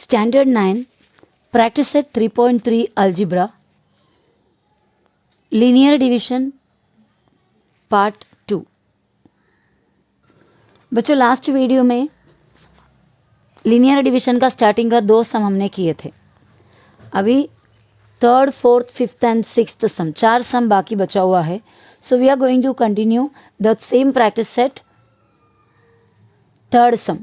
Standard 9, practice set 3.3 algebra, linear division part 2। बच्चों last video में linear division का starting का 2 सम हमने किए थे। अभी 3rd, 4th, 5th and 6th सम, 4 सम बाकी बचा हुआ है। So we are going to continue the same practice set 3rd sum.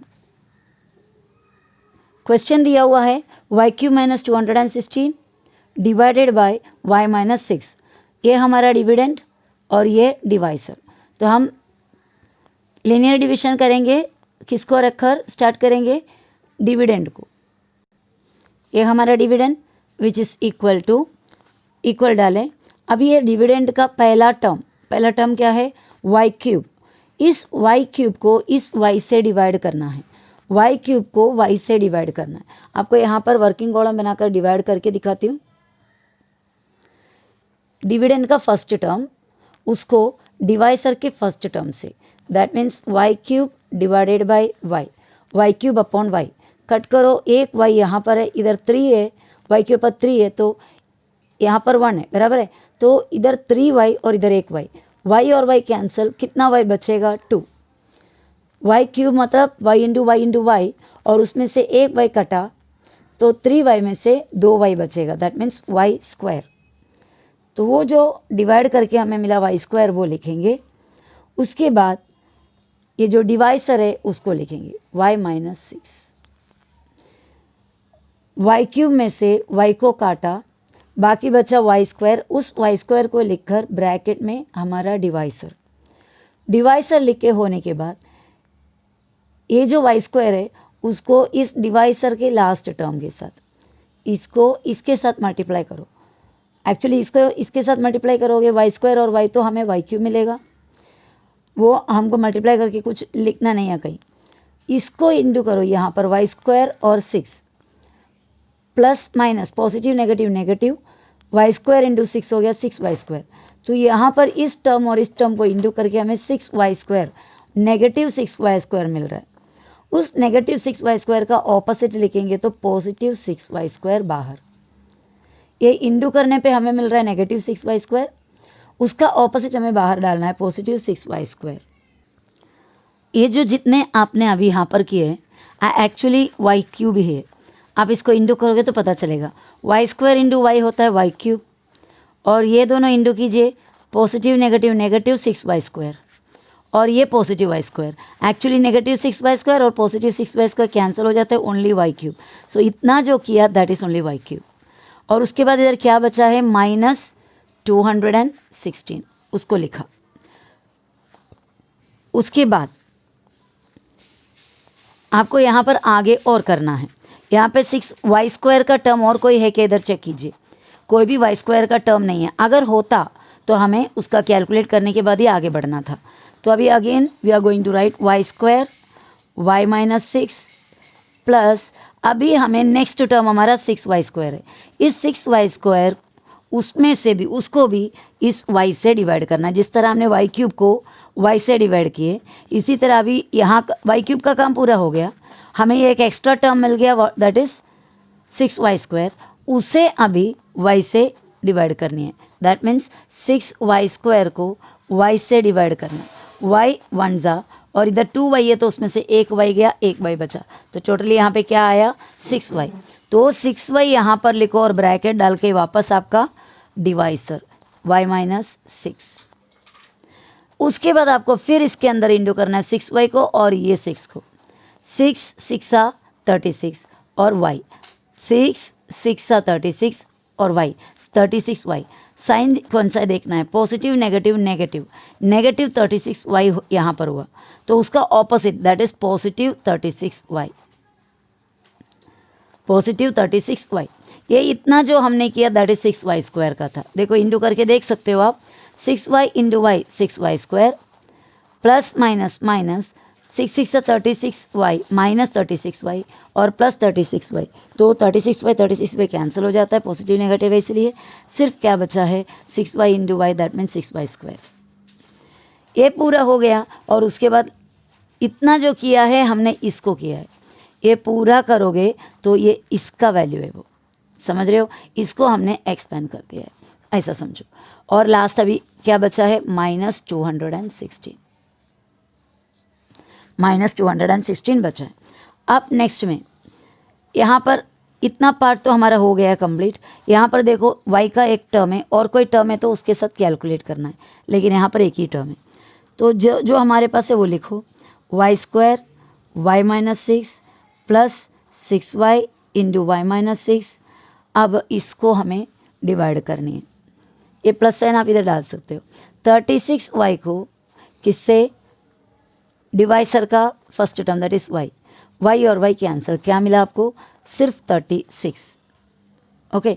Question दिया हुआ है y³ - 216 डिवाइडेड बाय y - 6। ये हमारा डिविडेंड और ये डिवाइसर। तो हम लीनियर डिवीजन करेंगे, किसको रखकर स्टार्ट करेंगे? डिविडेंड को। ये हमारा डिविडेंड विच इज़ इक्वल डालें। अभी ये डिविडेंड का पहला टर्म क्या है? y³। इस y³ को इस y से डिवाइड करना है, y³ को y से डिवाइड करना है। आपको यहाँ पर वर्किंग कॉलम बनाकर डिवाइड करके दिखाती हूँ। डिविडेंड का फर्स्ट टर्म उसको डिवाइसर के फर्स्ट टर्म से, that means y³ divided by y³ upon y। Cut करो, एक y यहाँ पर है, इधर 3 है, y के ऊपर 3 है तो यहाँ पर 1 है, बराबर है। तो इधर 3y और इधर 1y, y और y कैंसिल, कितना y बचेगा? 2। y³ मतलब y इंटू y और उसमें से एक y कटा तो 3y में से 2y बचेगा, दैट मीन्स y²। तो वो जो डिवाइड करके हमें मिला y² वो लिखेंगे। उसके बाद ये जो डिवाइसर है उसको लिखेंगे y - 6। y³ में से y को काटा, बाकी बचा y²। उस y² को लिखकर ब्रैकेट में हमारा डिवाइसर लिख के होने के बाद ये जो y² है उसको इस डिवाइसर के लास्ट टर्म के साथ, इसको इसके साथ मल्टीप्लाई करो। एक्चुअली इसको इसके साथ मल्टीप्लाई करोगे y² और y, तो हमें y³ मिलेगा। वो हमको मल्टीप्लाई करके कुछ लिखना नहीं है कहीं। इसको इंटू करो यहाँ पर y² और 6, plus minus positive negative, y² into 6 हो गया 6y²। तो यहाँ पर इस टर्म और इस टर्म को इंटू करके हमें 6y², नेगेटिव 6y² मिल रहा है। उस नेगेटिव 6y² का ऑपोजिट लिखेंगे तो पॉजिटिव 6y² बाहर। ये इंटू करने पे हमें मिल रहा है नेगेटिव 6y², उसका ऑपोजिट हमें बाहर डालना है पॉजिटिव 6y²। ये जो जितने आपने अभी यहाँ पर किए हैं एक्चुअली y³ है। आप इसको इंटू करोगे तो पता चलेगा y² इंटू y होता है y³, और ये दोनों इंटू कीजिए, पॉजिटिव नेगेटिव 6y² और ये positive y²। Actually negative 6y² और पॉजिटिव 6y² कैंसिल हो जाते हैं, ओनली y³। सो इतना जो किया दैट इज़ ओनली y³। और उसके बाद इधर क्या बचा है? -216, उसको लिखा। उसके बाद आपको यहाँ पर आगे और करना है। यहाँ पे 6y² का टर्म और कोई है कि इधर चेक कीजिए, कोई भी y² का टर्म नहीं है। अगर होता तो हमें उसका कैलकुलेट करने के बाद ही आगे बढ़ना था। तो अभी again we are going to write y² y - 6 plus, अभी हमें नेक्स्ट टर्म हमारा 6y² है। इस 6y² उसमें से भी उसको भी इस y से डिवाइड करना है। जिस तरह हमने y³ को y से डिवाइड किए, इसी तरह अभी यहाँ y³ का काम पूरा हो गया। हमें ये एक एक्स्ट्रा टर्म मिल गया दैट इज़ 6y², उसे अभी y से डिवाइड करनी है। दैट मीन्स 6y² को y से डिवाइड करना है। y 1 जा और इधर 2y है तो उसमें से एक y गया, एक y बचा, तो टोटली यहाँ पे क्या आया? 6y। तो 6y यहाँ पर लिखो और ब्रैकेट डाल के वापस आपका डिवाइसर y - 6। उसके बाद आपको फिर इसके अंदर इंटू करना है 6y को और ये 6 को। 6 6 36 और y, 6 6 36 और y 36y। साइन कौन सा देखना है? पॉजिटिव नेगेटिव 36y यहाँ पर हुआ, तो उसका opposite that is positive 36y। ये इतना जो हमने किया दैट इज 6y² का था। देखो इंटू करके देख सकते हो आप, 6y into y 6y² plus minus 6 6 36y minus 36y और प्लस 36y। तो 36y कैंसिल हो जाता है, पॉजिटिव नेगेटिव है, इसलिए सिर्फ क्या बचा है? 6y into y that means 6y²। ये पूरा हो गया। और उसके बाद इतना जो किया है हमने इसको किया है, ये पूरा करोगे तो ये इसका वैल्यू है, वो समझ रहे हो, इसको हमने एक्सपेंड कर दिया है, ऐसा समझो। और लास्ट अभी क्या बचा है, -216, -216 बचा है। अब नेक्स्ट में यहाँ पर इतना पार्ट तो हमारा हो गया कंप्लीट। यहाँ पर देखो y का एक टर्म है और कोई टर्म है तो उसके साथ कैलकुलेट करना है, लेकिन यहाँ पर एक ही टर्म है, तो जो हमारे पास है वो लिखो, y² y-6 plus 6y into y-6। अब इसको हमें डिवाइड करनी है, ये प्लस साइन आप इधर डाल सकते हो। 36y को किससे, डिवाइसर का first term that is y और y कैंसिल, क्या मिला आपको, सिर्फ 36। ओके,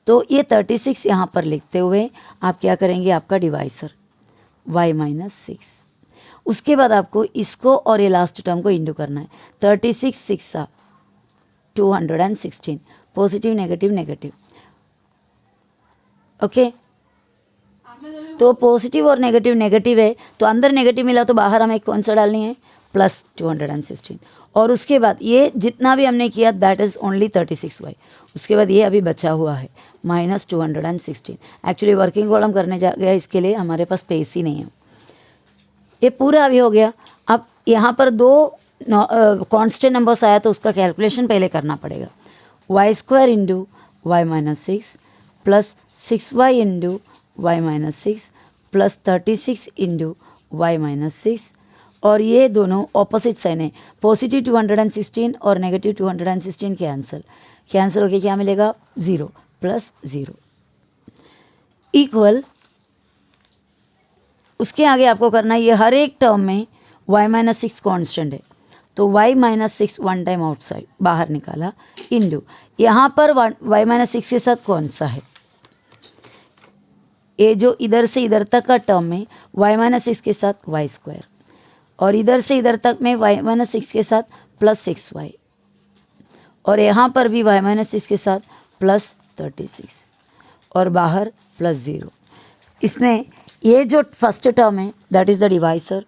तो ये 36 यहाँ पर लिखते हुए आप क्या करेंगे, आपका डिवाइसर y-6। उसके बाद आपको इसको और ये लास्ट टर्म को इंटू करना है। 36 6 216, पॉजिटिव नेगेटिव नेगेटिव। ओके, तो पॉजिटिव और नेगेटिव नेगेटिव है, तो अंदर नेगेटिव मिला तो बाहर हमें कौन सा डालनी है, +216। और उसके बाद ये जितना भी हमने किया दैट इज़ ओनली 36y। उसके बाद ये अभी बचा हुआ है -216। एक्चुअली वर्किंग कॉलम करने जा गया, इसके लिए हमारे पास स्पेस ही नहीं है। ये पूरा अभी हो गया। अब यहाँ पर दो कांस्टेंट नंबर्स आया तो उसका कैलकुलेशन पहले करना पड़ेगा। y² into y-6 plus 6y into y-6 plus 36 into y-6, और ये दोनों ऑपोजिट साइन है, पॉजिटिव 216 और नेगेटिव 216 कैंसिल होके क्या मिलेगा, 0 प्लस 0 इक्वल। उसके आगे आपको करना है, ये हर एक टर्म में y-6 कांस्टेंट है, तो y-6 वन टाइम आउटसाइड बाहर निकाला इंटू यहाँ पर y-6 के साथ कौन सा है, ये जो इधर से इधर तक का टर्म में y-6 के साथ y², और इधर से इधर तक में y-6 के साथ +6y, और यहाँ पर भी y-6 के साथ +36 और बाहर +0। इसमें ये जो फर्स्ट टर्म है दैट इज़ द डिवाइसर,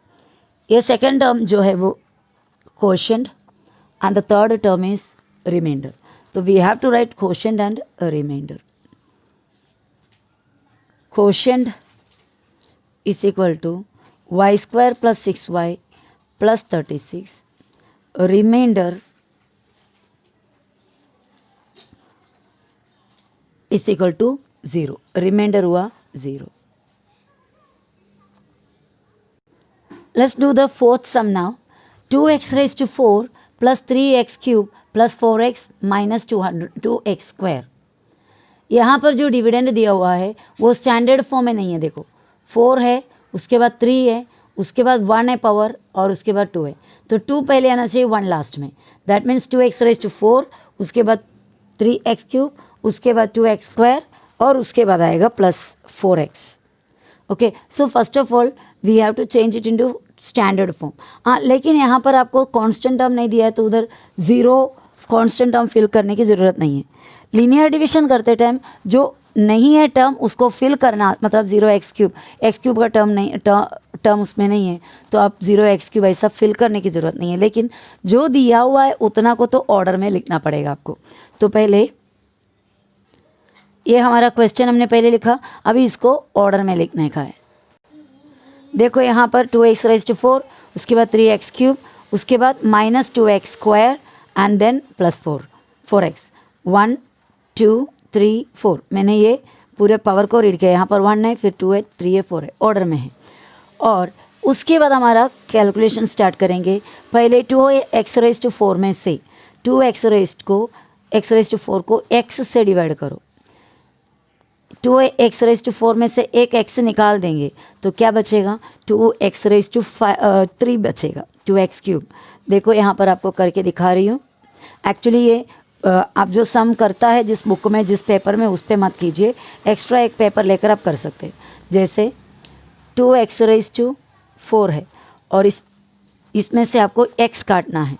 ये सेकेंड टर्म जो है वो quotient, and the third term is remainder. तो we have to write quotient and remainder. Quotient is equal to y² plus 6y plus 36, remainder is equal to 0, remainder हुआ 0। Let's do the fourth sum now. 2x raised to 4 plus 3x cube plus 4x minus 2x square। यहाँ पर जो dividend दिया हुआ है वो standard form में नहीं है। देखो 4 है, उसके बाद 3 है, उसके बाद 1 है पावर, और उसके बाद 2 है, तो 2 पहले आना चाहिए, 1 लास्ट में। That means 2x raised to 4, उसके बाद 3x क्यूब, उसके बाद 2x स्क्वायर, और उसके बाद आएगा plus 4x। Okay, so first of all we have to change it into standard form. हाँ, लेकिन यहाँ पर आपको कांस्टेंट टर्म नहीं दिया है, तो उधर 0 कांस्टेंट टर्म फिल करने की ज़रूरत नहीं है। लीनियर डिवीजन करते टाइम जो नहीं है टर्म उसको फिल करना, मतलब 0x³ का टर्म नहीं, टर्म उसमें नहीं है, तो आप 0x³ ऐसा फिल करने की ज़रूरत नहीं है। लेकिन जो दिया हुआ है उतना को तो ऑर्डर में लिखना पड़ेगा आपको। तो पहले ये हमारा क्वेश्चन हमने पहले लिखा, अभी इसको ऑर्डर में लिखने का है। देखो यहाँ पर 2x raised to 4, उसके बाद 3x³, उसके बाद -2x square and then +4x। 1 2 3 4, मैंने ये पूरे पावर को रीड किया। यहाँ पर 1 है, फिर 2 है, 3 है, 4 है, ऑर्डर में है। और उसके बाद हमारा कैलकुलेशन स्टार्ट करेंगे। पहले 2x raised to 4 में से 2x raised to 4 को x से डिवाइड करो। 2x raised to 4 में से एक x निकाल देंगे तो क्या बचेगा, 2x raised to 3 बचेगा, 2x³। देखो यहाँ पर आपको करके दिखा रही हूँ। एक्चुअली ये आप जो सम करता है जिस बुक में, जिस पेपर में, उस पे मत कीजिए, एक्स्ट्रा एक पेपर लेकर आप कर सकते हैं। जैसे 2x raised to 4 है और इसमें से आपको x काटना है।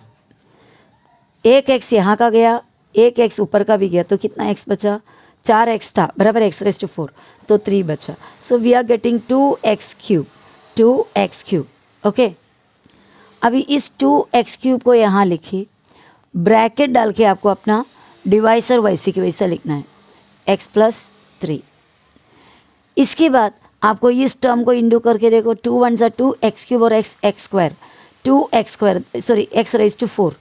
एक x यहाँ का गया, एक x ऊपर का भी गया, तो कितना x बचा, 4x था बराबर x raised to 4, तो 3 बचा। So we are getting 2x³। Okay, अभी इस 2x³ को यहाँ लिखिए, ब्रैकेट डाल के आपको अपना डिवाइसर वैसे की वैसा लिखना है, x प्लस 3। इसके बाद आपको इस टर्म को इंडू करके देखो, 2 1 ज़ा 2 x³ और x square, 2x² sorry x raise to 4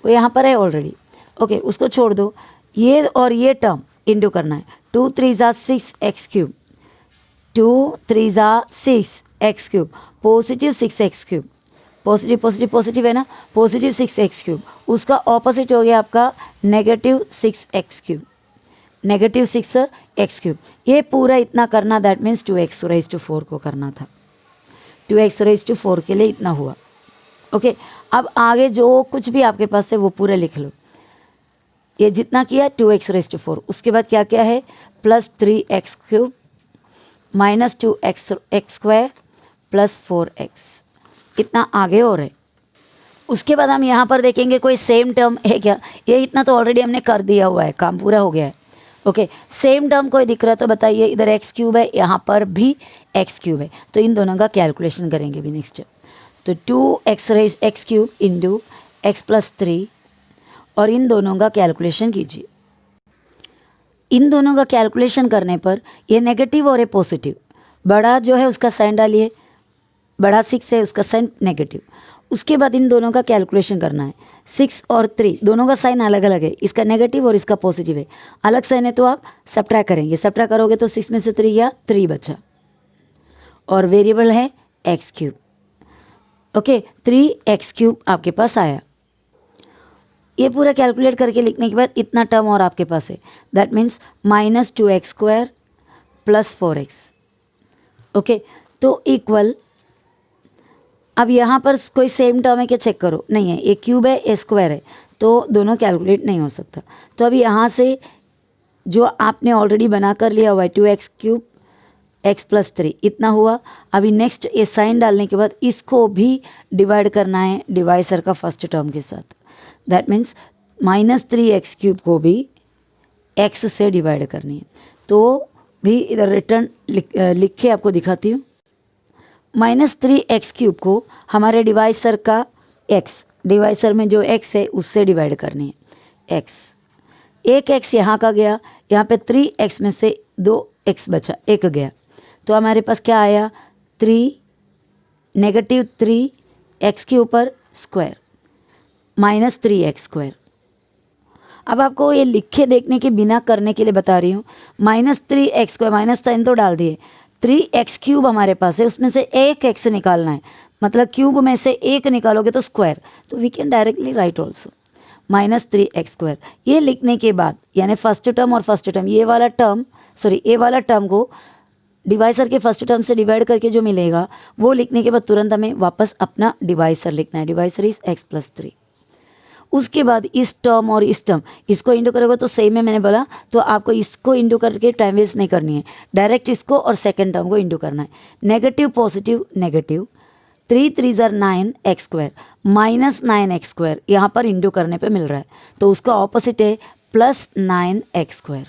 वो यहाँ पर है ऑलरेडी। ओके, उसको छोड़ दो, ये और ये टर्म इंडू करना है। 2 3 ज़ा 6 x³, 2 3 ज़ा 6 x³, positive 6 x³, positive positive positive है ना, पॉजिटिव 6 x³, उसका ऑपोजिट हो गया आपका नेगेटिव 6 x³, नेगेटिव 6 x³। ये पूरा इतना करना, that means 2x rays to 4 को करना था, 2x रेज़ टू 4 के लिए इतना हुआ। ओके, अब आगे जो कुछ भी आपके पास है वो पूरा लिख लो। ये जितना किया 2x रेज़ टू 4, उसके बाद क्या क्या है, plus 3x³ minus 2x² plus 4x, इतना आगे और है। उसके बाद हम यहाँ पर देखेंगे कोई सेम टर्म है क्या, ये इतना तो ऑलरेडी हमने कर दिया हुआ है, काम पूरा हो गया है। ओके, सेम टर्म कोई दिख रहा है तो बताइए, इधर x³ है, यहाँ पर भी x³ है, तो इन दोनों का कैलकुलेशन करेंगे भी नेक्स्ट। तो 2x rays x³ into x plus 3 और इन दोनों का कैलकुलेशन कीजिए। इन दोनों का कैलकुलेशन करने पर ये नेगेटिव और ये पॉजिटिव, बड़ा जो है उसका साइन डालिए, बड़ा 6 है उसका साइन नेगेटिव। उसके बाद इन दोनों का कैलकुलेशन करना है, 6 और 3 दोनों का साइन अलग अलग है, इसका नेगेटिव और इसका पॉजिटिव है, अलग साइन है तो आप सब्ट्रैक्ट करेंगे, सब्ट्रैक्ट करोगे तो 6 में से 3 गया, 3 बचा और वेरिएबल है x³। ओके, 3x³ आपके पास आया। ये पूरा कैलकुलेट करके लिखने के बाद इतना टर्म और आपके पास है, that means minus 2x² plus 4x। Okay, तो इक्वल, अब यहाँ पर कोई सेम टर्म है क्या चेक करो, नहीं है, ये क्यूब है ए स्क्वायर है, तो दोनों कैलकुलेट नहीं हो सकता। तो अभी यहाँ से जो आपने ऑलरेडी बना कर लिया हुआ है 2x³ x प्लस 3 इतना हुआ। अभी नेक्स्ट ये साइन डालने के बाद इसको भी डिवाइड करना है डिवाइसर का फर्स्ट टर्म के साथ, दैट मीन्स माइनस 3x³ को भी x से डिवाइड करनी है। तो भी इधर रिटर्न लिख के आपको दिखाती हूँ। माइनस 3x³ को हमारे डिवाइसर का x, डिवाइसर में जो x है उससे डिवाइड करनी है, x, एक x यहाँ का गया, यहाँ पे 3x में से 2x बचा, एक गया, तो हमारे पास क्या आया, 3 नेगेटिव 3x के ऊपर स्क्वायर माइनस 3x²। अब आपको ये लिखे देखने के बिना करने के लिए बता रही हूँ, माइनस 3x², माइनस साइन तो डाल दिए, 3x³ हमारे पास है, उसमें से एक x निकालना है, मतलब क्यूब में से एक निकालोगे तो स्क्वायर, तो we can directly write also minus 3x²। ये लिखने के बाद यानी फर्स्ट टर्म और फर्स्ट टर्म, ये वाला टर्म सॉरी ये वाला टर्म को डिवाइसर के फर्स्ट टर्म से डिवाइड करके जो मिलेगा वो लिखने के बाद तुरंत हमें वापस अपना डिवाइसर लिखना है, डिवाइसर इज x प्लस 3। उसके बाद इस टर्म और इस टर्म इसको इंटू करोगे तो सेम है, मैंने बोला, तो आपको इसको इंटू करके टाइम वेस्ट नहीं करनी है, डायरेक्ट इसको और सेकंड टर्म को इंटू करना है। नेगेटिव पॉजिटिव नेगेटिव, 3 3 ज़ा 9x² माइनस 9x² यहाँ पर इंटू करने पे मिल रहा है, तो उसका ऑपोजिट है प्लस 9x²।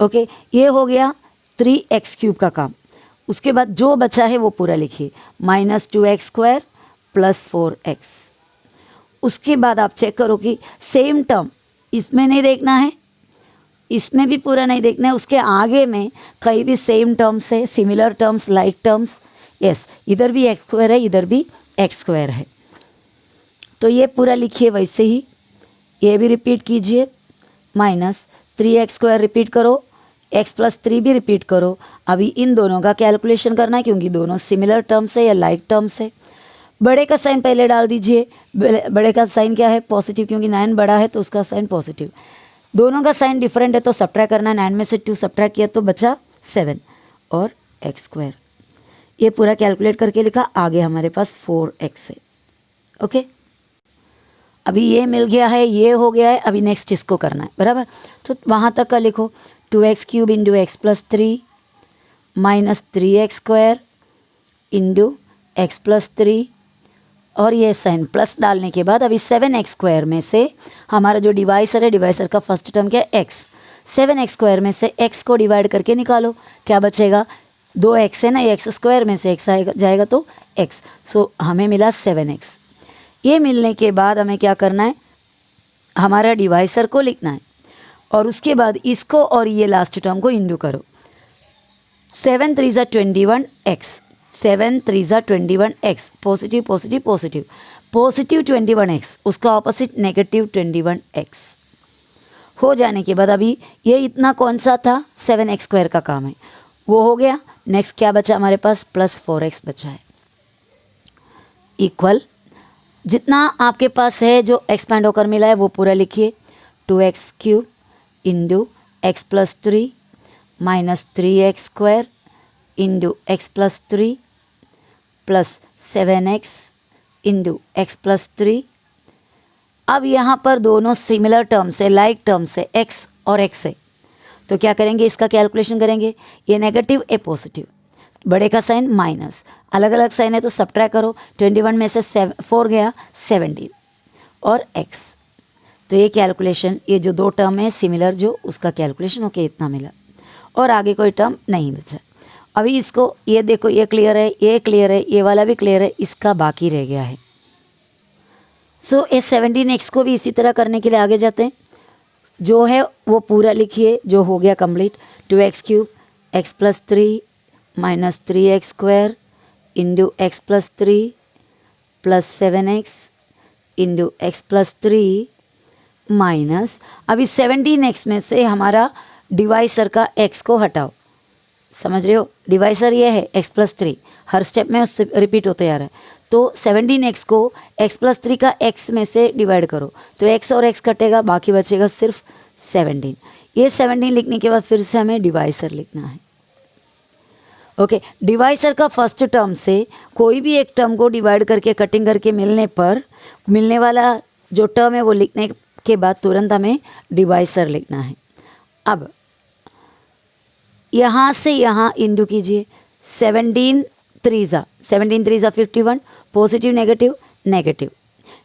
ओके, ये हो गया 3x³ का काम। उसके बाद जो बचा है वो पूरा लिखिए, माइनस 2x² प्लस 4x। उसके बाद आप चेक करो कि सेम टर्म इसमें नहीं देखना है, इसमें भी पूरा नहीं देखना है, उसके आगे में कहीं भी सेम टर्म्स है, similar terms, like terms, yes, इधर भी x² है, इधर भी x² है, तो ये पूरा लिखिए वैसे ही, ये भी रिपीट कीजिए, माइनस 3x² रिपीट करो, x प्लस 3 भी रिपीट करो। अभी इन दोनों का कैलकुलेशन करना है क्योंकि दोनों सिमिलर टर्म्स है या लाइक टर्म्स है। बड़े का साइन पहले डाल दीजिए, बड़े का साइन क्या है, पॉजिटिव, क्योंकि 9 बड़ा है तो उसका साइन पॉजिटिव। दोनों का साइन डिफरेंट है तो सब्ट्रैक्ट करना, 9 में से 2 सब्ट्रैक्ट किया तो बचा 7 और x²। ये पूरा कैलकुलेट करके लिखा, आगे हमारे पास 4x है। ओके, अभी ये मिल गया है, ये हो गया है, अभी नेक्स्ट इसको करना है, बराबर। तो वहाँ तक का लिखो, 2x³ into x plus 3 minus 3x² into x plus 3 और ये साइन प्लस डालने के बाद अभी 7x² में से हमारा जो डिवाइसर है, डिवाइसर का फर्स्ट टर्म क्या है, x, 7x² में से x को डिवाइड करके निकालो, क्या बचेगा, 2x है ना, x² में से x आएगा जाएगा तो x, सो हमें मिला 7x। ये मिलने के बाद हमें क्या करना है, हमारा डिवाइसर को लिखना है और उसके बाद इसको और ये लास्ट टर्म को इंडू करो। 7 3 ज़ा 21 एक्स, 7 3 ज़ा 21 x, positive positive positive, positive 21 x, उसका ऑपोजिट नेगेटिव 21 एक्स हो जाने के बाद अभी ये इतना कौन सा था 7x² का काम है वो हो गया। नेक्स्ट क्या बचा हमारे पास +4x बचा है इक्वल जितना आपके पास है जो एक्सपेंड होकर मिला है वो पूरा लिखिए 2x³ into x + 3 minus 3x² into x + 3 plus 7x into x + 3। अब यहाँ पर दोनों सिमिलर टर्म्स है, लाइक टर्म्स है, x और x है, तो क्या करेंगे इसका कैलकुलेशन करेंगे। ये नेगेटिव ए पॉजिटिव, बड़े का साइन माइनस, अलग अलग साइन है तो सब्ट्रैक्ट करो। 21 में से 4 गया 17 और x, तो ये कैलकुलेशन ये जो दो टर्म है सिमिलर जो उसका कैलकुलेशन ओके इतना मिला और आगे कोई टर्म नहीं बचा। अभी इसको ये देखो ये क्लियर है, ये क्लियर है, ये वाला भी क्लियर है, इसका बाकी रह गया है। सो ये 17x को भी इसी तरह करने के लिए आगे जाते हैं। जो है वो पूरा लिखिए जो हो गया complete 2x³ x + 3 minus 3x² into x + 3 plus 7x into x + 3 minus अभी 17x में से हमारा डिवाइसर का x को हटाओ। समझ रहे हो, डिवाइसर ये है x + 3, हर स्टेप में उससे रिपीट होते आ रहा है। तो 17x को x + 3 का x में से डिवाइड करो तो x और x कटेगा, बाकी बचेगा सिर्फ 17। ये 17 लिखने के बाद फिर से हमें डिवाइसर लिखना है। ओके, डिवाइसर का फर्स्ट टर्म से कोई भी एक टर्म को डिवाइड करके कटिंग करके मिलने पर मिलने वाला जो टर्म है वो लिखने के बाद तुरंत हमें डिवाइसर लिखना है। अब यहाँ से यहाँ इंटू कीजिए 17 3 ज़ा 51, पॉजिटिव नेगेटिव नेगेटिव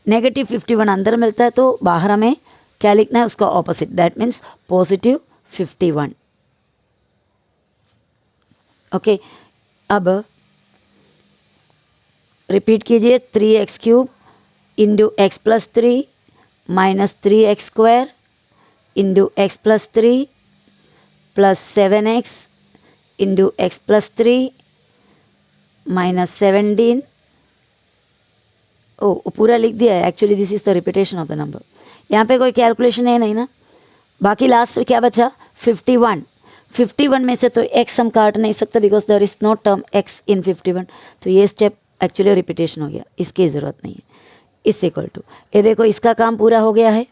नेगेटिव 51 अंदर मिलता है तो बाहर हमें क्या लिखना है उसका opposite, that means positive 51। Okay, अब रिपीट कीजिए 3x³ into x + 3 minus 3x² into x + 3 plus 7x into x + 3 minus 17। ओ पूरा लिख दिया है, actually this is the repetition of the number. यहाँ पे कोई कैलकुलेशन है नहीं ना, बाकी लास्ट में क्या बचा 51। 51 में से तो x हम काट नहीं सकते because there is no term x in 51, तो ये स्टेप एक्चुअली रिपीटेशन हो गया, इसकी ज़रूरत नहीं है। इस इक्वल टू ये देखो इसका काम पूरा हो गया है,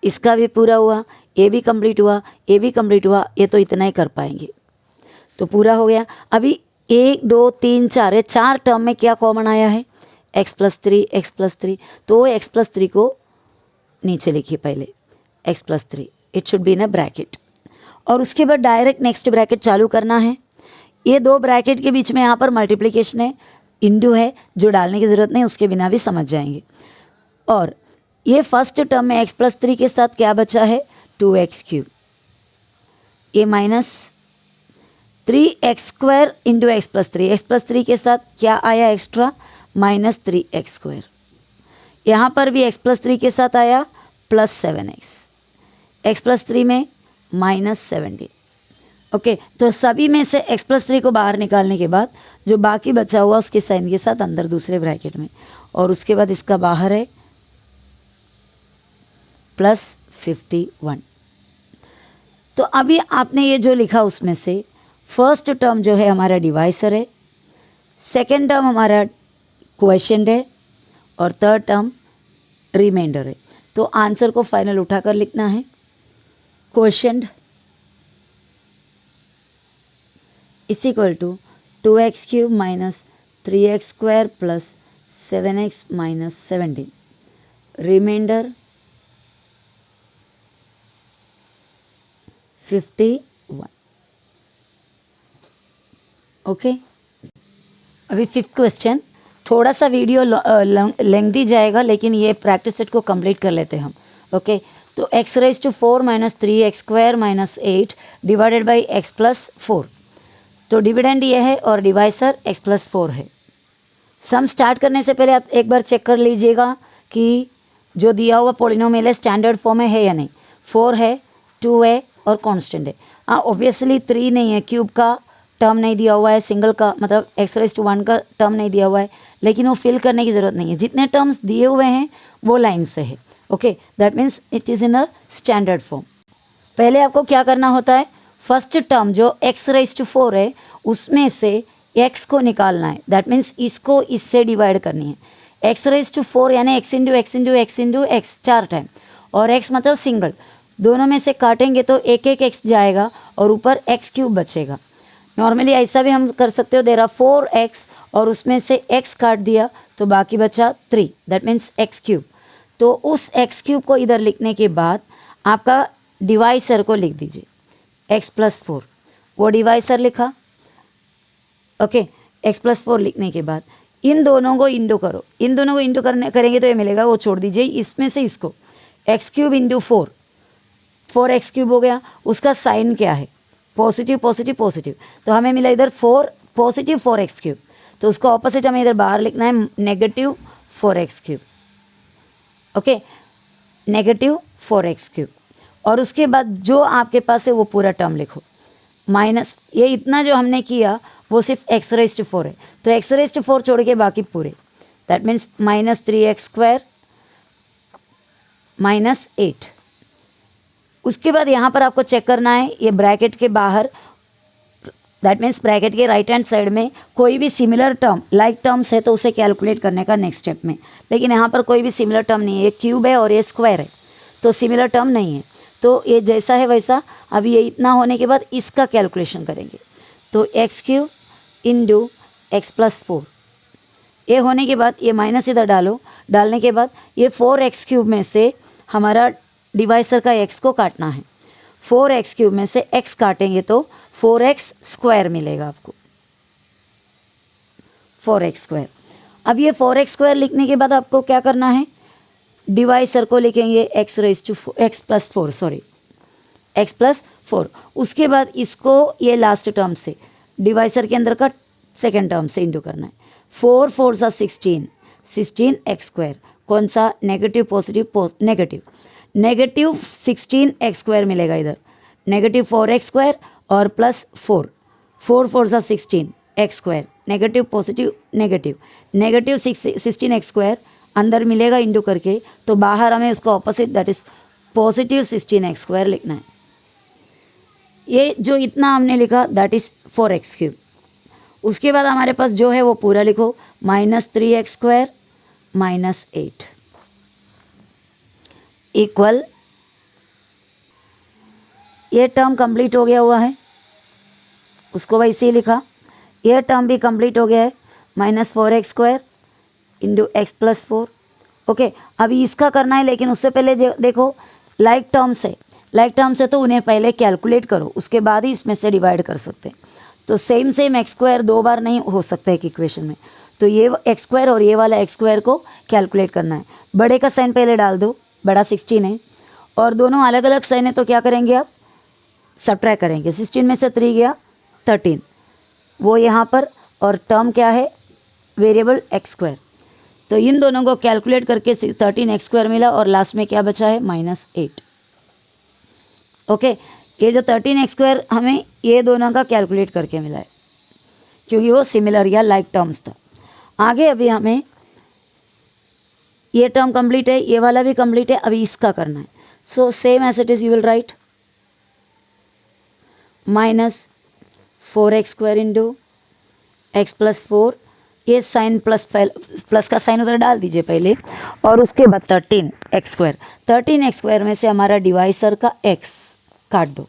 इसका भी पूरा हुआ, ये भी कंप्लीट हुआ, ये भी कंप्लीट हुआ, ये तो इतना ही कर पाएंगे तो पूरा हो गया। अभी 1 2 3 4 ये 4 टर्म में क्या कॉमन आया है x + 3 x + 3, तो x + 3 को नीचे लिखिए पहले x + 3, it should be in a bracket और उसके बाद डायरेक्ट नेक्स्ट ब्रैकेट चालू करना है। ये दो ब्रैकेट के बीच में यहाँ पर मल्टीप्लिकेशन है, इंटू है जो डालने की ज़रूरत नहीं, उसके बिना भी समझ जाएंगे। और ये फर्स्ट टर्म में x + 3 के साथ क्या बचा है 2x³, ये minus 3x² into x + 3, x + 3 के साथ क्या आया एक्स्ट्रा माइनस 3x², यहाँ पर भी x + 3 के साथ आया प्लस 7x, x + 3 में माइनस 17। ओके, तो सभी में से x + 3 को बाहर निकालने के बाद जो बाकी बचा हुआ उसके साइन के साथ अंदर दूसरे ब्रैकेट में, और उसके बाद इसका बाहर है प्लस 51। तो अभी आपने ये जो लिखा उसमें से फर्स्ट टर्म जो है हमारा डिवाइसर है, सेकेंड टर्म हमारा क्वोशिएंट है और थर्ड टर्म रिमाइंडर है। तो आंसर को फाइनल उठाकर लिखना है। Quotient is equal to 2x³ minus 3x² plus 7x minus 17, remainder 51। Okay, अभी 5th क्वेश्चन, थोड़ा सा वीडियो लेंथी जाएगा लेकिन ये प्रैक्टिस सेट को कंप्लीट कर लेते हैं हम। ओके, तो x⁴ minus 3x² minus 8 divided by x + 4, तो डिविडेंड ये है और डिवाइसर x + 4 है। सम स्टार्ट करने से पहले आप एक बार चेक कर लीजिएगा कि जो दिया हुआ पोलिनोमियल है स्टैंडर्ड फॉर्म है या नहीं, 4 है, 2 है और कांस्टेंट है। हाँ ऑब्वियसली 3 नहीं है, क्यूब का टर्म नहीं दिया हुआ है, सिंगल का मतलब x⁻1 का टर्म नहीं दिया हुआ है, लेकिन वो फिल करने की ज़रूरत नहीं है, जितने टर्म्स दिए हुए हैं वो लाइन से है। Okay, that means it is in a standard form. पहले आपको क्या करना होता है, फर्स्ट टर्म जो x⁻4 है उसमें से x को निकालना है, दैट मीन्स इसको इससे डिवाइड करनी है। x⁻4 यानी x into x into x into x 4 time, और x मतलब सिंगल, दोनों में से काटेंगे तो एक एक x जाएगा और ऊपर x³ बचेगा। नॉर्मली ऐसा भी हम कर सकते हो, देर आर 4x और उसमें से x काट दिया तो बाकी बचा 3, दैट मीन्स x³। तो उस x³ को इधर लिखने के बाद आपका डिवाइसर को लिख दीजिए x+4, वो डिवाइसर लिखा। ओके, x+4 लिखने के बाद इन दोनों को इंटू करो, इन दोनों को इंटू करेंगे तो ये मिलेगा, वो छोड़ दीजिए, इसमें से इसको x³ इंटू 4x³ हो गया। उसका साइन क्या है, पॉजिटिव पॉजिटिव पॉजिटिव, तो हमें मिला इधर 4 पॉजिटिव 4x³, तो उसको ऑपोजिट हमें इधर बाहर लिखना है negative 4x³। Okay, negative 4x³, और उसके बाद जो आपके पास है वो पूरा टर्म लिखो, माइनस ये इतना जो हमने किया वो सिर्फ x⁻4 है, तो x⁻4 छोड़ के बाकी पूरे, दैट मीन्स -3x² -8। उसके बाद यहाँ पर आपको चेक करना है ये ब्रैकेट के बाहर, दैट मीन्स ब्रैकेट के राइट हैंड साइड में कोई भी सिमिलर टर्म लाइक टर्म्स है तो उसे कैलकुलेट करने का नेक्स्ट स्टेप में, लेकिन यहाँ पर कोई भी सिमिलर टर्म नहीं है, ये क्यूब है और ये स्क्वायर है तो सिमिलर टर्म नहीं है, तो ये जैसा है वैसा। अभी ये इतना होने के बाद इसका कैलकुलेशन करेंगे, तो x³ इंटू x+4, ये होने के बाद ये माइनस इधर डालो, डालने के बाद ये 4x³ में से हमारा डिवाइसर का x को काटना है, 4x³ में से x काटेंगे तो 4x² मिलेगा आपको, 4x²। अब ये 4x² लिखने के बाद आपको क्या करना है, डिवाइसर को लिखेंगे x+4, उसके बाद इसको ये लास्ट टर्म से डिवाइसर के अंदर का सेकेंड टर्म से इंटू करना है, 4 4 सा 16, 16x², कौन सा, negative positive negative, negative 16x² मिलेगा इधर, नेगेटिव 4x² और प्लस 4, 4 4 सा 16x², negative positive negative, negative 16x² अंदर मिलेगा इंटू करके, तो बाहर हमें उसका opposite that is positive 16x² लिखना है। ये जो इतना हमने लिखा दैट इज 4x³। उसके बाद हमारे पास जो है वो पूरा लिखो, -3x² -8 इक्वल, ये टर्म कंप्लीट हो गया हुआ है, उसको वैसे ही लिखा, ये टर्म भी कंप्लीट हो गया है, -4x² इंटू x+4। ओके, अभी इसका करना है, लेकिन उससे पहले देखो लाइक टर्म्स है, लाइक टर्म्स है तो उन्हें पहले कैलकुलेट करो, उसके बाद ही इसमें से डिवाइड कर सकते हैं। तो सेम x² 2 बार नहीं हो सकता एक इक्वेशन में, तो ये x² और ये वाला x² को कैलकुलेट करना है। बड़े का साइन पहले डाल दो, बड़ा 16 है और दोनों अलग अलग साइन है, तो क्या करेंगे आप, सब्ट्रैक्ट करेंगे, 16 में से 3 गया 13, वो यहाँ पर, और टर्म क्या है, वेरिएबल x², तो इन दोनों को कैलकुलेट करके 13x² मिला और लास्ट में क्या बचा है, -8। ओके, ये जो 13x² हमें ये दोनों का कैलकुलेट करके मिला है, क्योंकि वो सिमिलर या लाइक टर्म्स था। आगे अभी हमें ये टर्म कंप्लीट है, ये वाला भी कंप्लीट है, अभी इसका करना है। So same as it is you will write -4x² into x+4, ये साइन प्लस का साइन उधर डाल दीजिए पहले, और उसके बाद 13x², 13x² में से हमारा डिवाइसर का x काट दो,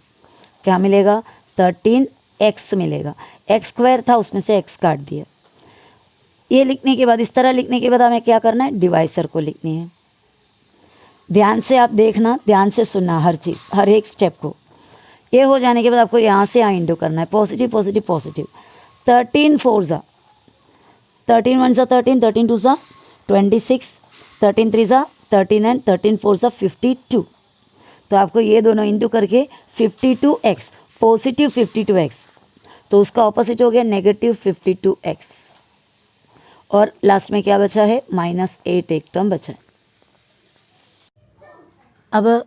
क्या मिलेगा, 13x मिलेगा, x² था उसमें से x काट दिया। ये लिखने के बाद, इस तरह लिखने के बाद हमें क्या करना है, डिवाइसर को लिखनी है। ध्यान से आप देखना, ध्यान से सुनना हर चीज़, हर एक स्टेप को। ये हो जाने के बाद आपको यहाँ से यहाँ इंटू करना है, पॉजिटिव पॉजिटिव पॉजिटिव, 13 4 सा 13 1 सा 13, 13 2 सा 26, 13 3 सा 39, 13 4 सा 52, तो आपको ये दोनों इंटू करके 52x, पॉजिटिव 52x, तो उसका ऑपोजिट हो गया नेगेटिव 52x, और लास्ट में क्या बचा है, -8 एक टर्म बचा है। अब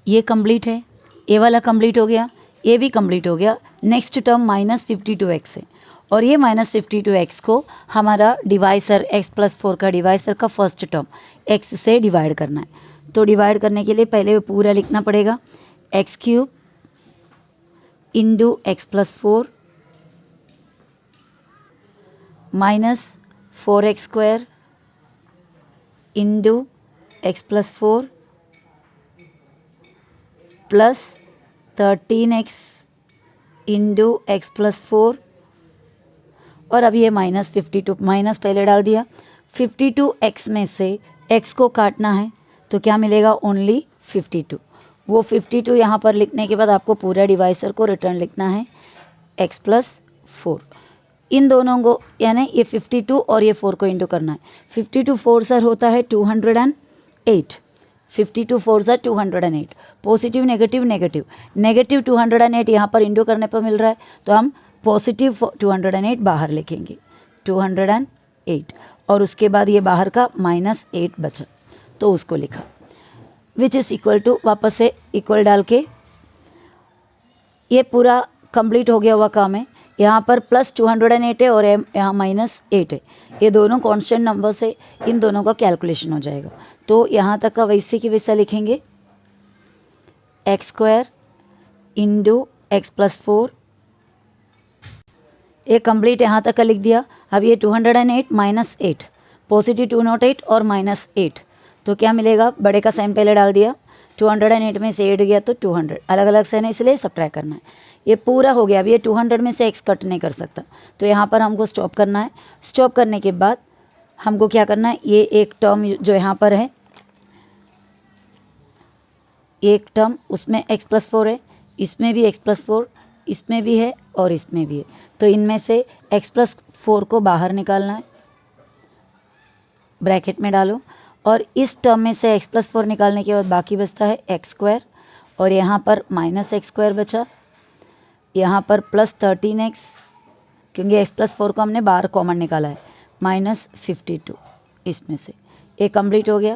ये कंप्लीट है, ए वाला कंप्लीट हो गया, ये भी कंप्लीट हो गया। नेक्स्ट टर्म -52x है और ये -52x को हमारा डिवाइसर x+4 का डिवाइसर का फर्स्ट टर्म x से डिवाइड करना है। तो डिवाइड करने के लिए पहले पूरा लिखना पड़ेगा, x³ into x+4 -4x² into x+4 plus 13x into x+4 और अब ये -52 माइनस पहले डाल दिया। 52x में से x को काटना है तो क्या मिलेगा, ओनली 52। वो 52 यहाँ पर लिखने के बाद आपको पूरा डिवाइसर को रिटर्न लिखना है x+4। इन दोनों को यानी ये 52 और ये 4 को इंटू करना है। 52 4 सर होता है 208, 52 4 sir 208। Positive negative negative negative 208 यहाँ पर इंटू करने पर मिल रहा है तो हम पॉजिटिव 208 बाहर लिखेंगे 208 और उसके बाद ये बाहर का -8 बचा तो उसको लिखा, विच इज़ इक्वल टू, वापस से इक्वल डाल के ये पूरा कंप्लीट हो गया हुआ काम है। यहाँ पर +208 है और यहाँ -8 है, ये दोनों कांस्टेंट नंबर से इन दोनों का कैलकुलेशन हो जाएगा। तो यहाँ तक का वैसे की वैसा लिखेंगे, x² इंटू x+4, ये कंप्लीट यहाँ तक का लिख दिया। अब ये 208 -8, पॉजिटिव 208 और -8 तो क्या मिलेगा, बड़े का साइन पहले डाल दिया, 208 में से 8 गया तो 200, अलग अलग से नहीं इसलिए सब्ट्रैक्ट करना है। ये पूरा हो गया। अब ये 200 में से x कट नहीं कर सकता तो यहाँ पर हमको स्टॉप करना है। स्टॉप करने के बाद हमको क्या करना है, ये एक टर्म जो यहाँ पर है, एक टर्म उसमें x+4 है, इसमें भी x+4, इसमें भी है और इसमें भी है, तो इनमें से x+4 को बाहर निकालना है, ब्रैकेट में डालो और इस टर्म में से x+4 निकालने के बाद बाकी बचता है x² और यहाँ पर -x² बचा, यहाँ पर +13x क्योंकि x+4 को हमने बाहर कॉमन निकाला है, -52 इसमें से। ये कंप्लीट हो गया,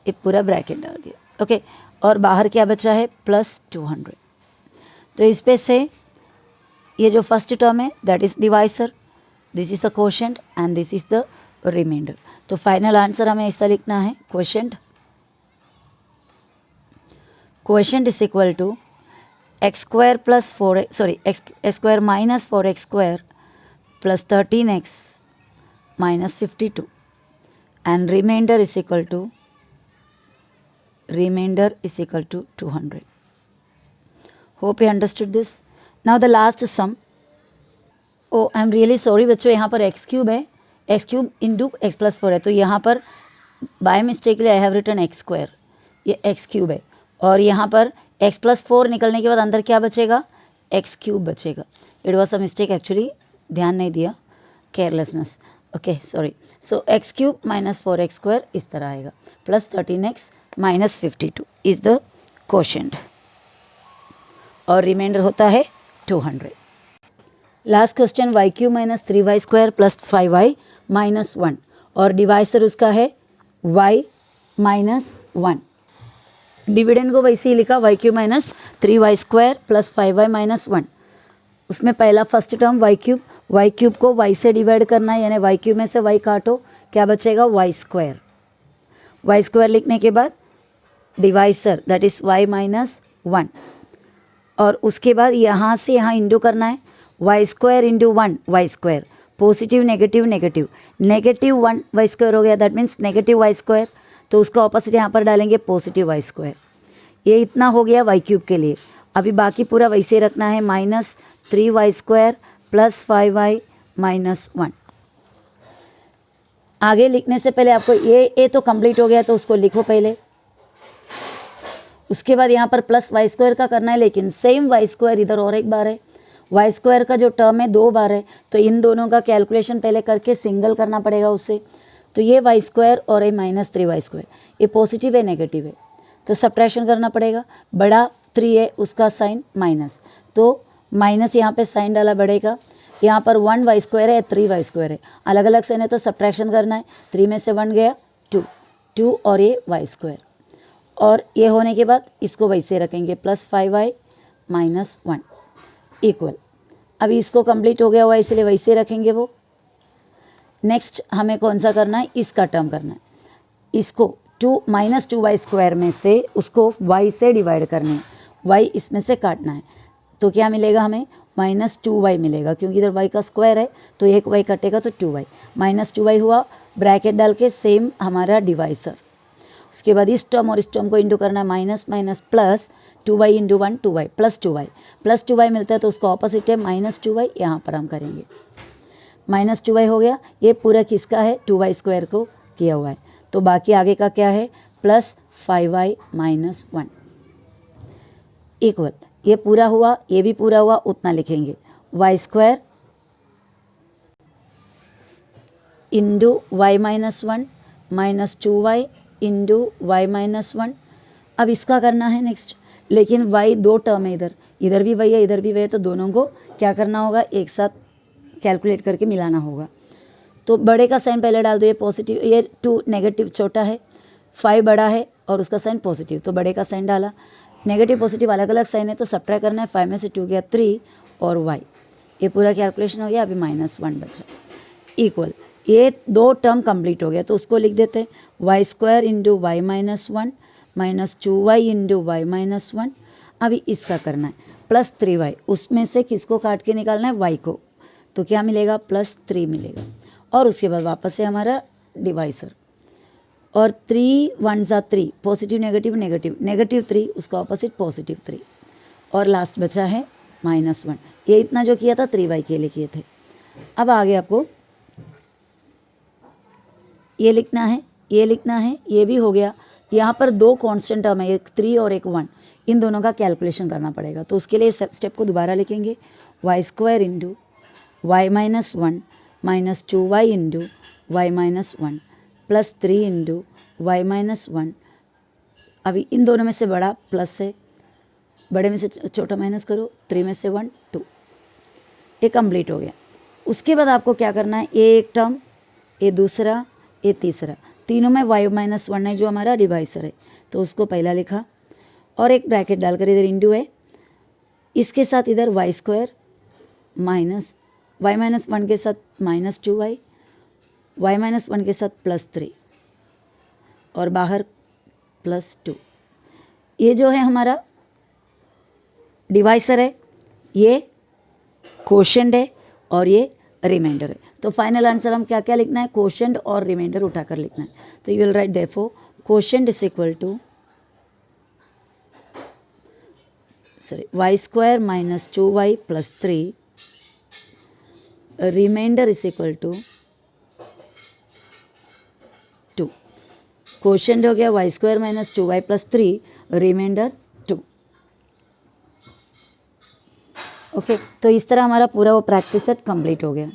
ये पूरा ब्रैकेट डाल दिया, ओके। और बाहर क्या बचा है, +200। तो इस पे से ये जो फर्स्ट टर्म है that is divisor, this is a quotient and this is the remainder. तो फाइनल आंसर हमें ऐसा लिखना है, quotient is equal to x² + 4 sorry x² - 4x² + 13x - 52 and remainder is equal to 200. Hope you understood this. Now the last sum. Oh, I am really sorry बच्चों, यहाँ पर x³ है, x³ into x+4 है तो यहाँ पर by mistakenly I have written x², ये x³ है और यहाँ पर x+4 निकलने के बाद अंदर क्या बचेगा, x³ बचेगा। It was a mistake actually, ध्यान नहीं दिया, केयरलेसनेस, ओके सॉरी। सो x³ - 4x² इस तरह आएगा, +13x - 52 इज द क्वोशेंट और रिमाइंडर होता है 200। Last question, y³ - 3y² + 5y - 1 और डिवाइसर उसका है y - 1। डिविडेंड को वैसे ही लिखा, y³ - 3y² + 5y - 1। उसमें पहला फर्स्ट टर्म y³ को y से डिवाइड करना है, यानी y³ में से y काटो, क्या बचेगा, y² लिखने के बाद डिवाइसर दैट इज y - 1 और उसके बाद यहाँ से यहाँ इंटू करना है, y² into 1 y², positive negative negative negative 1 y² हो गया, दैट मीन्स नेगेटिव y², तो उसका ऑपोजिट यहाँ पर डालेंगे पॉजिटिव y²। ये इतना हो गया y³ के लिए। अभी बाकी पूरा वैसे रखना है, -3y² + 5y - 1। आगे लिखने से पहले आपको ये तो कंप्लीट हो गया तो उसको लिखो पहले, उसके बाद यहाँ पर +y² का करना है, लेकिन सेम y² इधर और एक बार है, y² का जो टर्म है 2 बार है तो इन दोनों का कैलकुलेशन पहले करके सिंगल करना पड़ेगा उससे। तो ये y² और ये -3y², ये पॉजिटिव है नेगेटिव है तो सब्ट्रैक्शन करना पड़ेगा। बड़ा 3 है उसका साइन माइनस, तो माइनस यहाँ पे साइन डाला बड़े का, यहाँ पर 1 y² है 3 y² है, अलग अलग साइन है तो सब्ट्रैक्शन करना है। 3 में से 1 गया 2, 2 और ये वाई स्क्वायर, और ये होने के बाद इसको वैसे रखेंगे +5y - 1 इक्वल। अभी इसको कंप्लीट हो गया हुआ इसलिए वैसे रखेंगे वो। नेक्स्ट हमें कौन सा करना है, इसका टर्म करना है। इसको 2y स्क्वायर में से उसको y से डिवाइड करना है, y इसमें से काटना है, तो क्या मिलेगा हमें -2y मिलेगा, क्योंकि इधर y का स्क्वायर है तो एक y कटेगा तो 2y -2y हुआ। ब्रैकेट डाल के सेम हमारा डिवाइसर, उसके बाद इस टर्म और इस टर्म को इंटू करना है, minus minus plus 2y × 1 2y plus 2y मिलता है तो उसका ऑपोजिट है -2y, यहाँ पर हम करेंगे -2y हो गया। ये पूरा किसका है, 2y स्क्वायर को किया हुआ है, तो बाकी आगे का क्या है +5y - 1 इक्वल। ये पूरा हुआ, ये भी पूरा हुआ, उतना लिखेंगे y square into y - 1 -2y into y - 1। अब इसका करना है नेक्स्ट, लेकिन y दो टर्म है, इधर भी y है इधर भी y है, तो दोनों को क्या करना होगा, एक साथ कैलकुलेट करके मिलाना होगा। तो बड़े का साइन पहले डाल दो, ये पॉजिटिव, ये 2 नेगेटिव छोटा है, 5 बड़ा है और उसका साइन पॉजिटिव, तो बड़े का साइन डाला। नेगेटिव पॉजिटिव अलग अलग साइन है तो सब्ट्रैक्ट करना है, 5 में से 2 गया 3 और y, ये पूरा कैलकुलेशन हो गया। अभी -1 बचा इक्वल। ये दो टर्म कंप्लीट हो गया तो उसको लिख देते हैं y square into y - 1 -2y into y - 1। अभी इसका करना है +3y, उसमें से किसको काट के निकालना है, y को, तो क्या मिलेगा +3 मिलेगा। और उसके बाद वापस से हमारा डिवाइसर, और 3 1 × 3 पॉजिटिव नेगेटिव नेगेटिव नेगेटिव 3, उसका ऑपोजिट +3, और लास्ट बचा है -1। ये इतना जो किया था 3y के लिए किए थे। अब आगे आपको ये लिखना है, ये लिखना है, ये भी हो गया। यहाँ पर दो कांस्टेंट टर्म है, एक 3 और एक 1, इन दोनों का कैलकुलेशन करना पड़ेगा, तो उसके लिए स्टेप को दोबारा लिखेंगे, y square into y - 1 -2y into y - 1 +3 into y - 1। अभी इन दोनों में से बड़ा प्लस है, बड़े में से छोटा माइनस करो, 3 में से 1 2, ये कंप्लीट हो गया। उसके बाद आपको क्या करना है, ये एक टर्म, ये दूसरा, ये तीसरा, तीनों में y - 1 है जो हमारा डिवाइसर है, तो उसको पहला लिखा और एक ब्रैकेट डालकर इधर इंटू है, इसके साथ इधर y स्क्वायर माइनस y - 1 के साथ -2y, y - 1 के साथ +3 और बाहर +2। ये जो है हमारा डिवाइसर है, ये कोशेंट है और ये रिमाइंडर है। तो फाइनल आंसर हम क्या क्या लिखना है, कोशेंट और रिमाइंडर उठाकर लिखना है। तो you will write therefore quotient is equal to y square -2y +3, remainder is equal to 2। Quotient हो गया y square -2y +3, reminder 2। Okay, तो इस तरह हमारा पूरा वो प्रैक्टिस सेट कंप्लीट हो गया।